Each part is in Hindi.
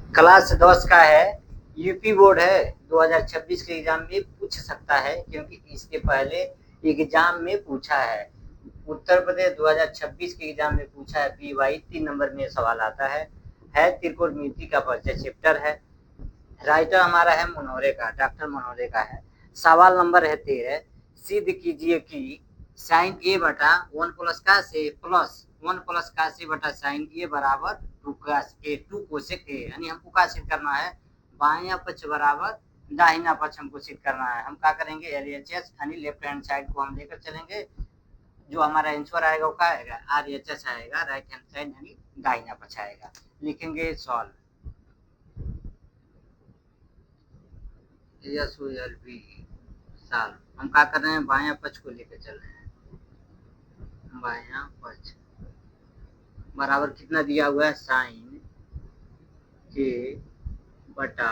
क्लास 10 का है, यूपी बोर्ड है, 2026 के एग्जाम में पूछ सकता है क्योंकि इसके पहले एग्जाम में पूछा है। उत्तर प्रदेश 2026 के एग्जाम में पूछा है, पी वाई 3 नंबर में सवाल आता है त्रिकोणमिति का परिचय चैप्टर है। राइटर हमारा है मनोरे का, डॉक्टर मनोरे का है। सवाल नंबर है 13, सिद्ध कीजिए कि साइन ए बटा वन प्लस का से प्लस वन प्लस का से बटा साइन ए बराबर टू का ए टू कोसेक ए, यानी हमको क्या सिद्ध करना है, बाया पक्ष बराबर दाहिना पक्ष हमको सिद्ध करना है। हम क्या करेंगे, एलएचएस यानी लेफ्ट हैंड साइड को हम लेकर चलेंगे, जो हमारा आंसर आएगा वो क्या आएगा, आरएचएस आएगा, राइट हैंड साइड यानी दाहिना पक्ष आएगा। लिखेंगे solve, S O L V साल। हम क्या कर रहे हैं, बाया पक्ष को लेकर चल रहे हैं। बाया पक्ष बराबर कितना दिया हुआ है, साइन के बटा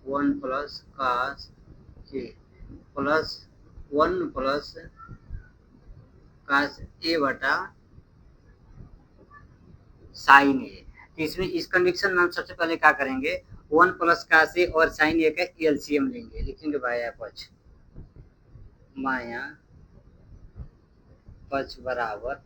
वन प्लस कास के प्लस वन प्लस कास ए बटा साइन ए। इसमें इस कंडीशन में हम सबसे पहले क्या करेंगे, वन प्लस का से और साइन ए का एलसीएम लेंगे। लिखेंगे बाया पक्ष, बाया पक्ष बराबर,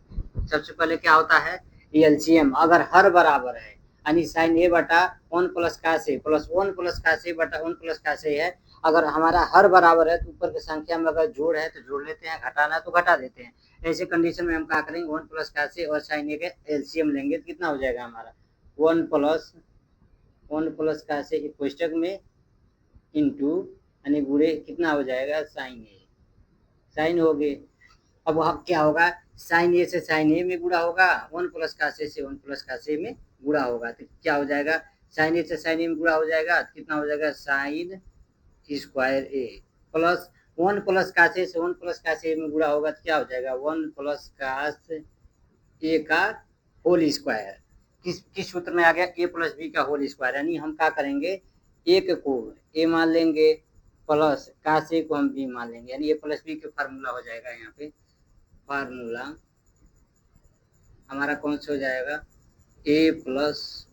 सबसे पहले क्या होता है, एलसीएम अगर हर बराबर है यानी साइन ए बटा वन प्लस का से प्लस वन प्लस का से बटा वन प्लस का से है। अगर हमारा हर बराबर है तो ऊपर की संख्या में अगर जोड़ है तो जोड़ लेते हैं, घटाना है तो घटा देते हैं। ऐसे कंडीशन में हम क्या करेंगे, वन प्लस का से और साइन ए का एलसीएम लेंगे तो कितना हो जाएगा हमारा, वन प्लस का से एक कोष्टक में इंटू यानी गुणे कितना हो जाएगा, साइन ए, साइन हो गए। अब वहाँ क्या होगा, साइन ए से साइन ए में गुणा होगा, वन प्लस का से वन प्लस का से में गुणा होगा, तो क्या हो जाएगा, साइन ए से साइन ए में गुणा हो जाएगा तो कितना हो जाएगा, साइन स्क्वायर ए प्लस वन प्लस का से वन प्लस का से में गुणा होगा तो क्या हो जाएगा, वन प्लस का ए का होल स्क्वायर। किस किस सूत्र में आ गया, ए प्लस बी का होल स्क्वायर, यानी हम क्या करेंगे, एक को ए मान लेंगे प्लस का से को हम बी मान लेंगे, यानी ए प्लस बी का फार्मूला हो जाएगा। यहाँ पे फार्मूला हमारा कौन सा हो जाएगा, ए प्लस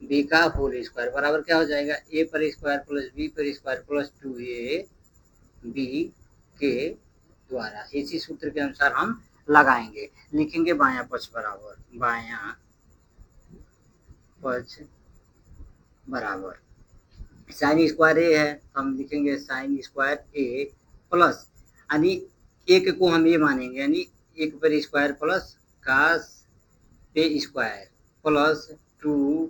बी का होल स्क्वायर बराबर क्या हो जाएगा, ए पर स्क्वायर प्लस बी पर square plus two A B के द्वारा। इसी सूत्र के अनुसार हम लगाएंगे। लिखेंगे बाया पक्ष बराबर, बाया पक्ष बराबर साइन स्क्वायर ए है, हम लिखेंगे साइन स्क्वायर ए प्लस, यानी एक को हम ये मानेंगे, यानी एक पर स्क्वायर प्लस कास पे स्क्वायर प्लस टू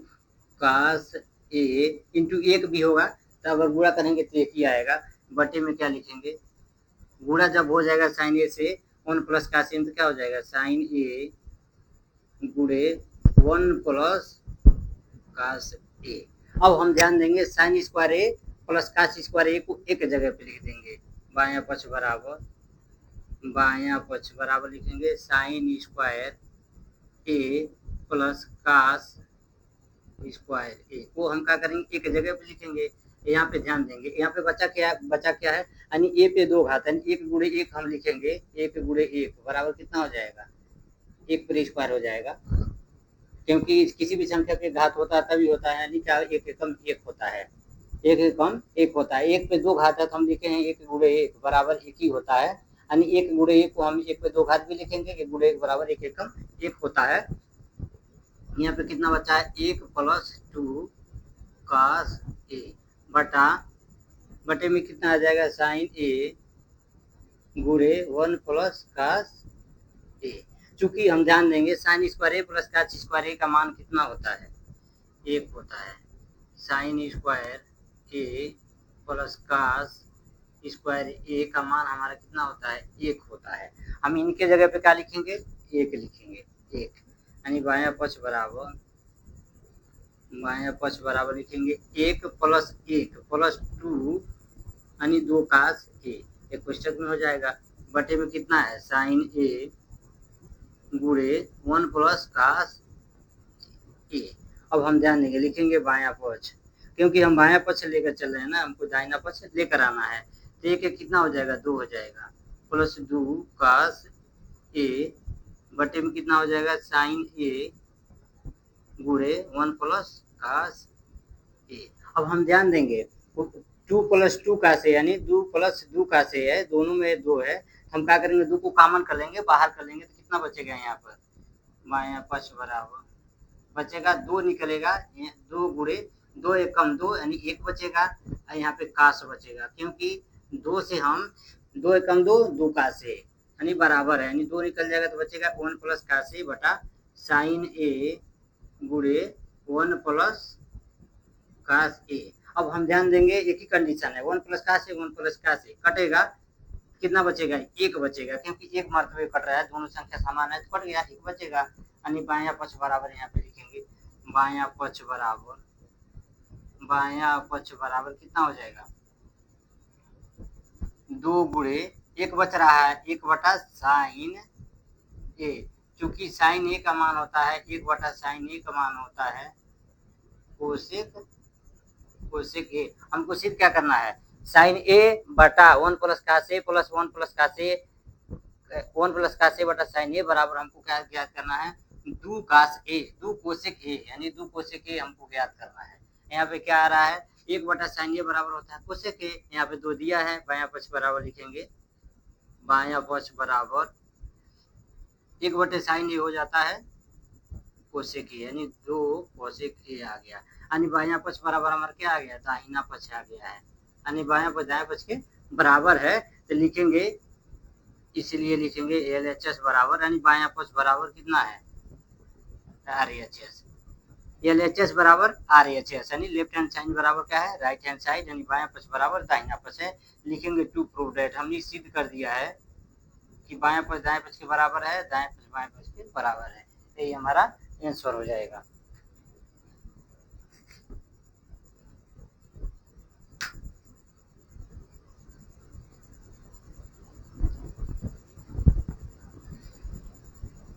कास ए इंटू एक भी होगा तो अगर गुणा करेंगे तो एक ही आएगा। बटे में क्या लिखेंगे, गुणा जब हो जाएगा साइन ए से वन प्लस का से तो क्या हो जाएगा, साइन ए गुणे वन प्लस कास ए। अब हम ध्यान देंगे साइन स्क्वायर ए प्लस कास स्क्वायर ए को एक जगह पे लिख देंगे। बाया पक्ष बराबर, बाया पक्ष बराबर लिखेंगे साइन स्क्वायर ए प्लस कास स्क्वायर ए को हम क्या करेंगे, एक जगह पे लिखेंगे। यहाँ पे ध्यान देंगे, यहाँ पे बचा क्या है, यानी ए पे दो घात, यानी एक गुणे एक हम लिखेंगे, एक गुणे एक बराबर कितना हो जाएगा, एक पर स्क्वायर हो जाएगा, क्योंकि किसी भी संख्या के घात होता है तभी होता है, यानी क्या एक एकम एक होता है, एक एकम एक होता है। एक पे दो घात है तो हम लिखे हैं एक गुणे एक बराबर एक ही होता है, यानी एक गुणे एक को हम एक पे दो घात भी लिखेंगे, एक गुणे एक बराबर एक एकम एक होता है। यहाँ पे कितना बचा है, एक प्लस टू कास ए बटा बटे में कितना आ जाएगा, साइन ए गुणे वन प्लस कास ए। चूंकि हम ध्यान देंगे साइन स्क्वायर ए प्लस कास स्क्वायर ए का मान कितना होता है, एक होता है। साइन स्क्वायर ए प्लस कास स्क्वायर ए का मान हमारा कितना होता है, एक होता है। हम इनके जगह पे क्या लिखेंगे, एक लिखेंगे, एक, यानी बाया पक्ष बराबर, बाया पक्ष बराबर लिखेंगे एक प्लस टू यानी दो कास ए, एक कोष्टक में हो जाएगा। बटे में कितना है, साइन ए गुणे वन प्लस कास ए। अब हम ध्यान देंगे, लिखेंगे बाया पक्ष, क्योंकि हम बाया पक्ष लेकर चल रहे हैं ना, हमको दाहिना पक्ष लेकर आना है। तो एक एक कितना हो जाएगा, दो हो जाएगा, प्लस दो कास ए बटे में कितना हो जाएगा, साइन ए गुणे वन प्लस कास ए। अब हम ध्यान देंगे 2 प्लस 2 का से यानी 2 प्लस 2 का से है, दोनों में 2 है। हम क्या करेंगे 2 को कॉमन कर लेंगे, बाहर कर लेंगे तो कितना बचेगा यहाँ पर बायां पक्ष बराबर बचेगा 2 निकलेगा 2 गुणे 2 एकम 2 यानी 1 बचेगा और यहाँ पे काश बचेगा क्योंकि 2 से हम 2 एकम 2 2 का से यानी बराबर है यानी 2 निकल जाएगा तो बचेगा 1 प्लस का से बटा साइन ए गुणे 1 प्लस काश ए। अब हम ध्यान देंगे एक ही कंडीशन है 1 प्लस काश ए 1 प्लस काश ए कटेगा कितना बचेगा 1 बचेगा क्योंकि एक मरतबे कट रहा है दोनों संख्या समान है तो कट गया 1 बचेगा यानी बायां पक्ष बराबर यहाँ पे लिखेंगे बायां पक्ष बराबर कितना हो जाएगा 2 गुणे 1 बच रहा है 1 बटा साइन ए क्योंकि साइन ए का मान होता है 1 बटा साइन ए का मान होता है कोसेक ए। हमको सिर्फ क्या करना है साइन ए बटा 1 प्लस का से प्लस 1 प्लस का से 1 प्लस का से बटा साइन ए बराबर हमको क्या ज्ञात करना है 2 कास ए 2 कोसेक ए यानी 2 कोसेक ए हमको ज्ञात करना है। यहाँ पे क्या आ रहा है 1 बटा साइन ए बराबर होता है कोसेक ए, यहाँ पे 2 दिया है बायां पक्ष बराबर लिखेंगे बायां पक्ष बराबर 1 बटे साइन ए हो जाता है कोसेक ए यानी 2 कोसेक ए आ गया यानी बायां पक्ष बराबर हमारा क्या आ गया दाहिना पक्ष आ गया है यानी बायां पक्ष दायां पक्ष के बराबर है तो लिखेंगे इसलिए लिखेंगे एल एच एस बराबर यानी बायां पक्ष बराबर कितना है R H S L H S बराबर आर एच एस यानी लेफ्ट हैंड साइड बराबर क्या है राइट हैंड साइड यानी बायां पक्ष बराबर दाहिना पक्ष है। लिखेंगे टू प्रूव दैट हमने सिद्ध कर दिया है कि बायां पक्ष दाएं पक्ष के बराबर है दाएं पक्ष बाएं पक्ष के बराबर है यही हमारा आंसर हो जाएगा।